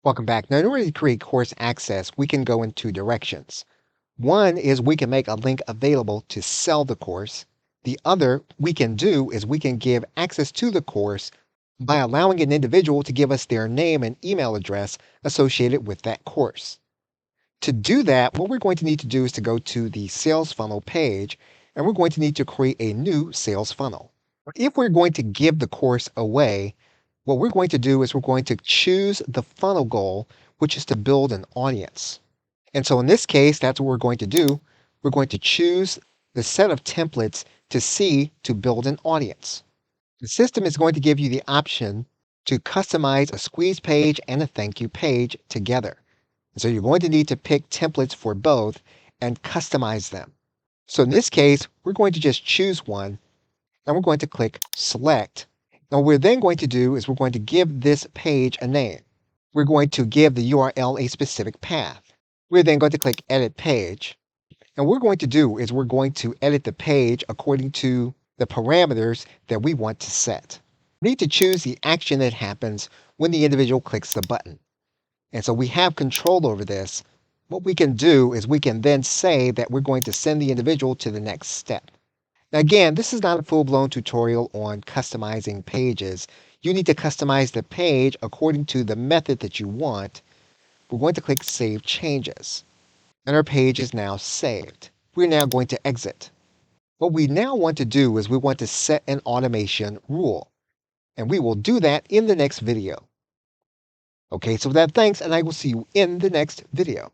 Welcome back. Now, in order to create course access, we can go in two directions. One is we can make a link available to sell the course. The other we can do is we can give access to the course by allowing an individual to give us their name and email address associated with that course. To do that, what we're going to need to do is to go to the sales funnel page, and we're going to need to create a new sales funnel. If we're going to give the course away, what we're going to do is we're going to choose the funnel goal, which is to build an audience. And so in this case, that's what we're going to do. We're going to choose the set of templates to see to build an audience. The system is going to give you the option to customize a squeeze page and a thank you page together. And so you're going to need to pick templates for both and customize them. So in this case, we're going to just choose one and we're going to click select. Now what we're then going to do is we're going to give this page a name. We're going to give the URL a specific path. We're then going to click edit page. And what we're going to do is we're going to edit the page according to the parameters that we want to set. We need to choose the action that happens when the individual clicks the button. And so we have control over this. What we can do is we can then say that we're going to send the individual to the next step. Now again, this is not a full-blown tutorial on customizing pages. You need to customize the page according to the method that you want. We're going to click Save Changes. And our page is now saved. We're now going to exit. What we now want to do is we want to set an automation rule. And we will do that in the next video. Okay, so with that, thanks, and I will see you in the next video.